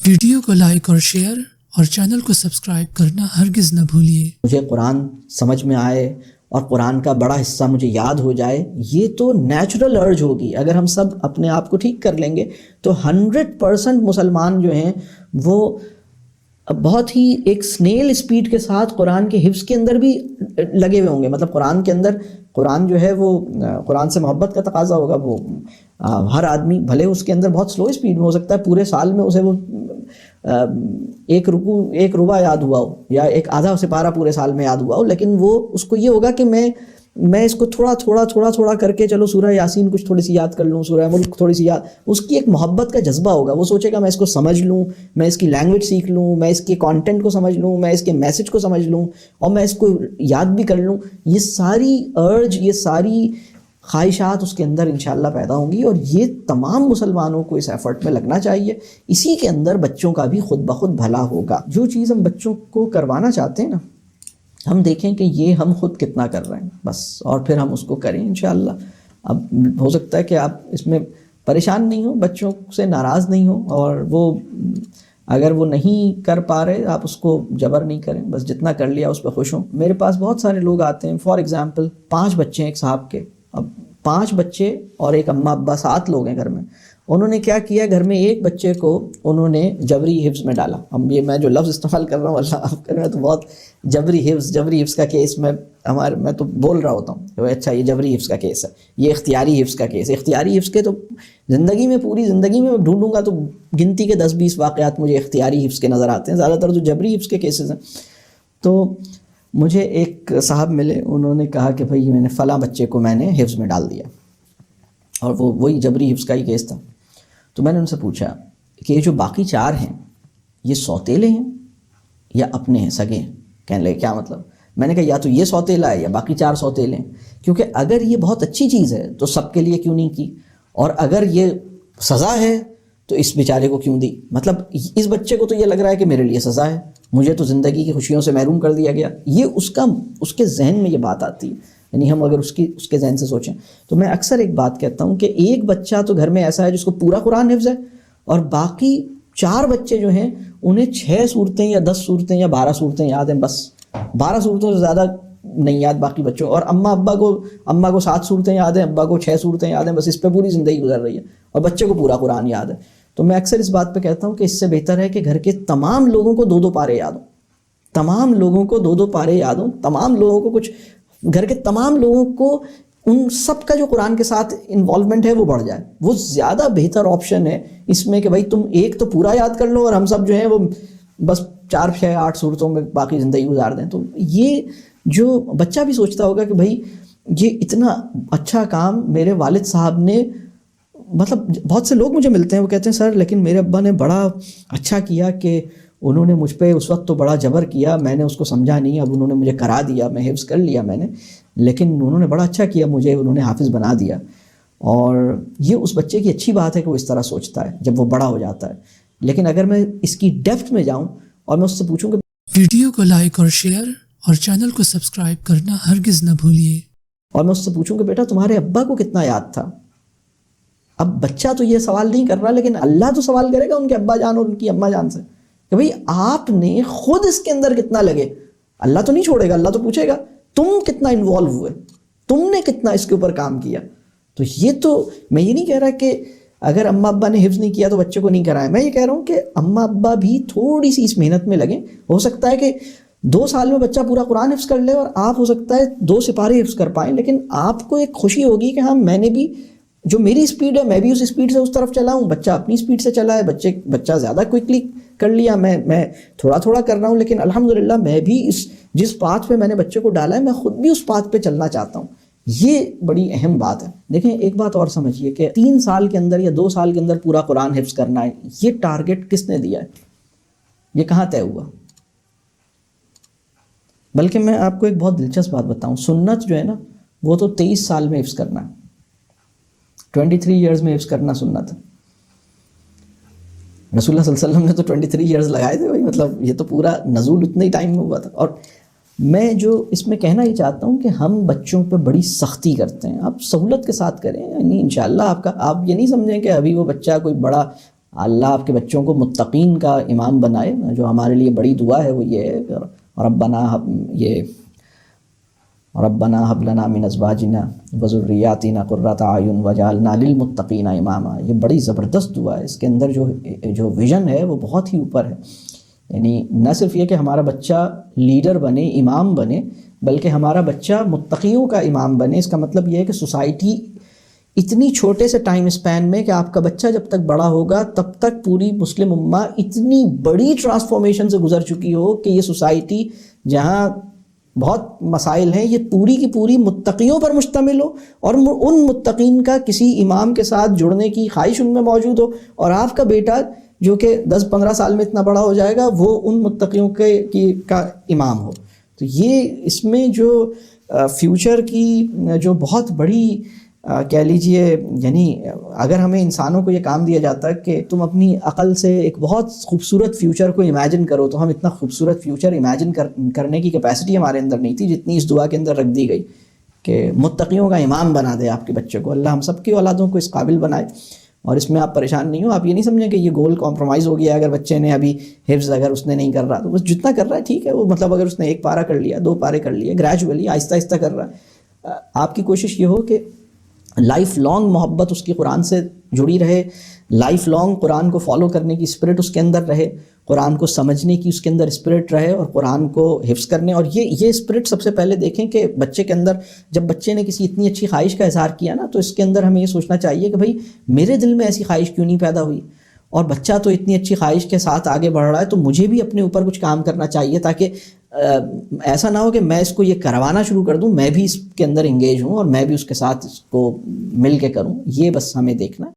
Video کو like اور share اور چینل کو سبسکرائب کرنا ہرگز نہ بھولیے۔ مجھے قرآن سمجھ میں آئے اور قرآن کا بڑا حصہ مجھے یاد ہو جائے، یہ تو نیچرل ارج ہوگی۔ اگر ہم سب اپنے آپ کو ٹھیک کر لیں گے تو 100% مسلمان جو ہیں وہ بہت ہی ایک سنیل اسپیڈ کے ساتھ قرآن کے حفظ کے اندر بھی لگے ہوئے ہوں گے۔ مطلب قرآن کے اندر، قرآن جو ہے وہ قرآن سے محبت کا تقاضا ہوگا۔ وہ ہر آدمی بھلے اس کے اندر بہت سلو اسپیڈ میں ہو سکتا ہے، پورے سال میں اسے وہ ایک ربع یاد ہوا ہو یا ایک آدھا سپارہ پورے سال میں یاد ہوا ہو، لیکن وہ اس کو یہ ہوگا کہ میں اس کو تھوڑا کر کے چلو سورہ یاسین کچھ تھوڑی سی یاد کر لوں، سورہ ملک تھوڑی سی یاد، اس کی ایک محبت کا جذبہ ہوگا۔ وہ سوچے گا میں اس کو سمجھ لوں، میں اس کی لینگویج سیکھ لوں، میں اس کے کانٹینٹ کو سمجھ لوں، میں اس کے میسج کو سمجھ لوں اور میں اس کو یاد بھی کر لوں۔ یہ ساری ارج، یہ ساری خواہشات اس کے اندر انشاءاللہ پیدا ہوں گی، اور یہ تمام مسلمانوں کو اس ایفرٹ میں لگنا چاہیے۔ اسی کے اندر بچوں کا بھی خود بخود بھلا ہوگا۔ جو چیز ہم بچوں کو کروانا چاہتے ہیں نا، ہم دیکھیں کہ یہ ہم خود کتنا کر رہے ہیں بس، اور پھر ہم اس کو کریں انشاءاللہ۔ اب ہو سکتا ہے کہ آپ اس میں پریشان نہیں ہوں، بچوں سے ناراض نہیں ہوں، اور وہ اگر وہ نہیں کر پا رہے آپ اس کو جبر نہیں کریں، بس جتنا کر لیا اس پہ خوش ہوں۔ میرے پاس بہت سارے لوگ آتے ہیں، فار ایگزامپل 5 بچے ہیں ایک صاحب کے، اب 5 بچے اور ایک اماں ابا، 7 لوگ ہیں گھر میں۔ انہوں نے کیا کیا، گھر میں ایک بچے کو انہوں نے جبری حفظ میں ڈالا۔ اب یہ میں جو لفظ استعمال کر رہا ہوں اللہ آپ کر رہا تو بہت جبری حفظ کا کیس میں تو بول رہا ہوتا ہوں کہ اچھا یہ جبری حفظ کا کیس ہے، یہ اختیاری حفظ کا کیس ہے۔ اختیاری حفظ کے تو زندگی میں، پوری زندگی میں ڈھونڈوں گا تو گنتی کے 10-20 واقعات مجھے اختیاری حفظ کے نظر آتے ہیں، زیادہ تر تو جبری حفظ کے کیسز ہیں۔ تو مجھے ایک صاحب ملے، انہوں نے کہا کہ بھائی میں نے فلاں بچے کو میں نے حفظ میں ڈال دیا، اور وہی جبری حفظ کا ہی کیس تھا۔ تو میں نے ان سے پوچھا کہ یہ جو باقی 4 ہیں یہ سوتیلے ہیں یا اپنے ہیں، سگے ہیں؟ کہنے لگے کیا مطلب؟ میں نے کہا یا تو یہ سوتیلا ہے یا باقی 4 سوتیلے ہیں، کیونکہ اگر یہ بہت اچھی چیز ہے تو سب کے لیے کیوں نہیں کی، اور اگر یہ سزا ہے تو اس بیچارے کو کیوں دی؟ مطلب اس بچے کو تو یہ لگ رہا ہے کہ میرے لیے سزا ہے، مجھے تو زندگی کی خوشیوں سے محروم کر دیا گیا۔ یہ اس کے ذہن میں یہ بات آتی ہے، یعنی ہم اگر اس کے ذہن سے سوچیں تو میں اکثر ایک بات کہتا ہوں کہ ایک بچہ تو گھر میں ایسا ہے جس کو پورا قرآن حفظ ہے، اور باقی 4 بچے جو ہیں انہیں 6 سورتیں یا 10 سورتیں یا 12 سورتیں یاد ہیں، بس 12 سورتوں سے زیادہ نہیں یاد باقی بچوں، اور اماں کو 7 سورتیں یاد ہیں، ابا کو 6 سورتیں یاد ہیں، بس اس پہ پوری زندگی گزر رہی ہے، اور بچے کو پورا قرآن یاد ہے۔ تو میں اکثر اس بات پہ کہتا ہوں کہ اس سے بہتر ہے کہ گھر کے تمام لوگوں کو 2-2 پارے یاد ہوں، تمام لوگوں کو 2-2 پارے یاد ہوں، تمام لوگوں کو گھر کے تمام لوگوں کو ان سب کا جو قرآن کے ساتھ انوالومنٹ ہے وہ بڑھ جائے۔ وہ زیادہ بہتر آپشن ہے اس میں کہ بھائی تم ایک تو پورا یاد کر لو اور ہم سب جو ہیں وہ بس 4-6-8 سورتوں میں باقی زندگی گزار دیں۔ تو یہ جو بچہ بھی سوچتا ہوگا کہ بھائی یہ اتنا اچھا کام میرے والد صاحب نے، مطلب بہت سے لوگ مجھے ملتے ہیں وہ کہتے ہیں سر لیکن میرے ابا نے بڑا اچھا کیا کہ انہوں نے مجھ پہ اس وقت تو بڑا جبر کیا، میں نے اس کو سمجھا نہیں، اب انہوں نے مجھے کرا دیا، میں حفظ کر لیا میں نے، لیکن انہوں نے بڑا اچھا کیا مجھے، انہوں نے حافظ بنا دیا۔ اور یہ اس بچے کی اچھی بات ہے کہ وہ اس طرح سوچتا ہے جب وہ بڑا ہو جاتا ہے۔ لیکن اگر میں اس کی ڈیپتھ میں جاؤں اور میں اس سے پوچھوں کہ ویڈیو کو لائک اور شیئر اور چینل کو سبسکرائب کرنا ہرگز نہ بھولیے، اور میں اس سے پوچھوں کہ بیٹا تمہارے ابا کو کتنا یاد تھا، اب بچہ تو یہ سوال نہیں کر رہا، لیکن اللہ تو سوال کرے گا ان کے ابا جان اور ان کی اماں جان سے کہ بھئی آپ نے خود اس کے اندر کتنا لگے۔ اللہ تو نہیں چھوڑے گا، اللہ تو پوچھے گا تم کتنا انوالو ہوئے، تم نے کتنا اس کے اوپر کام کیا۔ تو یہ تو میں یہ نہیں کہہ رہا کہ اگر اماں ابا نے حفظ نہیں کیا تو بچے کو نہیں کرائے، میں یہ کہہ رہا ہوں کہ اماں ابا بھی تھوڑی سی اس محنت میں لگیں۔ ہو سکتا ہے کہ 2 سال میں بچہ پورا قرآن حفظ کر لے اور آپ ہو سکتا ہے 2 سپارے حفظ کر پائیں، لیکن آپ کو ایک خوشی ہوگی کہ ہاں میں نے بھی جو میری اسپیڈ ہے میں بھی اس اسپیڈ سے اس طرف چلا ہوں، بچہ اپنی اسپیڈ سے چلا ہے، بچہ زیادہ کوئکلی کر لیا، میں تھوڑا کر رہا ہوں، لیکن الحمدللہ میں بھی جس پاتھ پہ میں نے بچے کو ڈالا ہے میں خود بھی اس پاتھ پہ چلنا چاہتا ہوں۔ یہ بڑی اہم بات ہے۔ دیکھیں ایک بات اور سمجھیے کہ 3 سال کے اندر یا 2 سال کے اندر پورا قرآن حفظ کرنا ہے، یہ ٹارگٹ کس نے دیا ہے؟ یہ کہاں طے ہوا؟ بلکہ میں آپ کو ایک بہت دلچسپ بات بتاؤں، سنت جو ہے نا وہ تو 23 سال میں حفظ کرنا ہے، 23 ایئرز میں حفظ کرنا سنت ہے۔ رسول اللہ صلی اللہ علیہ وسلم نے تو 23 ایئرز لگائے تھے بھائی، مطلب یہ تو پورا نزول اتنے ہی ٹائم میں ہوا تھا۔ اور میں جو اس میں کہنا یہ چاہتا ہوں کہ ہم بچوں پہ بڑی سختی کرتے ہیں، آپ سہولت کے ساتھ کریں، یعنی انشاءاللہ آپ یہ نہیں سمجھیں کہ ابھی وہ بچہ کوئی بڑا اللہ آپ کے بچوں کو متقین کا امام بنائے. جو ہمارے لیے بڑی دعا ہے وہ یہ ہے ربنا هب لنا من ازواجنا وذرياتنا قرۃ اعین واجعلنا للمتقین اماما. یہ بڑی زبردست دعا ہے. اس کے اندر جو ویژن ہے وہ بہت ہی اوپر ہے. یعنی نہ صرف یہ کہ ہمارا بچہ لیڈر بنے، امام بنے، بلکہ ہمارا بچہ متقیوں کا امام بنے. اس کا مطلب یہ ہے کہ سوسائٹی اتنی چھوٹے سے ٹائم اسپین میں کہ آپ کا بچہ جب تک بڑا ہوگا تب تک پوری مسلم امہ اتنی بڑی ٹرانسفارمیشن سے گزر چکی ہو کہ یہ سوسائٹی جہاں بہت مسائل ہیں یہ پوری کی پوری متقیوں پر مشتمل ہو، اور ان متقین کا کسی امام کے ساتھ جڑنے کی خواہش ان میں موجود ہو، اور آپ کا بیٹا جو کہ 10-15 سال میں اتنا بڑا ہو جائے گا وہ ان متقیوں کا امام ہو. تو یہ اس میں جو فیوچر کی جو بہت بڑی کہہ لیجئے، یعنی اگر ہمیں انسانوں کو یہ کام دیا جاتا ہے کہ تم اپنی عقل سے ایک بہت خوبصورت فیوچر کو امیجن کرو، تو ہم اتنا خوبصورت فیوچر امیجن کرنے کی کیپیسٹی ہمارے اندر نہیں تھی جتنی اس دعا کے اندر رکھ دی گئی کہ متقیوں کا امام بنا دے آپ کے بچے کو. اللہ ہم سب کی اولادوں کو اس قابل بنائے. اور اس میں آپ پریشان نہیں ہو. آپ یہ نہیں سمجھیں کہ یہ گول کمپرومائز ہو گیا. اگر بچے نے ابھی حفظ اگر اس نے نہیں کر رہا تو بس جتنا کر رہا ہے ٹھیک ہے. وہ مطلب اگر اس نے 1 پارہ کر لیا، 2 پارے کر لیے، گریجولی آہستہ آہستہ کر رہا ہے. آپ کی کوشش یہ ہو کہ لائف لانگ محبت اس کی قرآن سے جڑی رہے، لائف لانگ قرآن کو فالو کرنے کی اسپرٹ اس کے اندر رہے، قرآن کو سمجھنے کی اس کے اندر اسپرٹ رہے، اور قرآن کو حفظ کرنے. اور یہ اسپرٹ سب سے پہلے دیکھیں کہ بچے کے اندر، جب بچے نے کسی اتنی اچھی خواہش کا اظہار کیا نا، تو اس کے اندر ہمیں یہ سوچنا چاہیے کہ بھائی میرے دل میں ایسی خواہش کیوں نہیں پیدا ہوئی، اور بچہ تو اتنی اچھی خواہش کے ساتھ آگے بڑھ رہا ہے تو مجھے بھی اپنے اوپر کچھ کام کرنا چاہیے، تاکہ ایسا نہ ہو کہ میں اس کو یہ کروانا شروع کر دوں، میں بھی اس کے اندر انگیج ہوں اور میں بھی اس کے ساتھ اس کو مل کے کروں. یہ بس ہمیں دیکھنا ہے.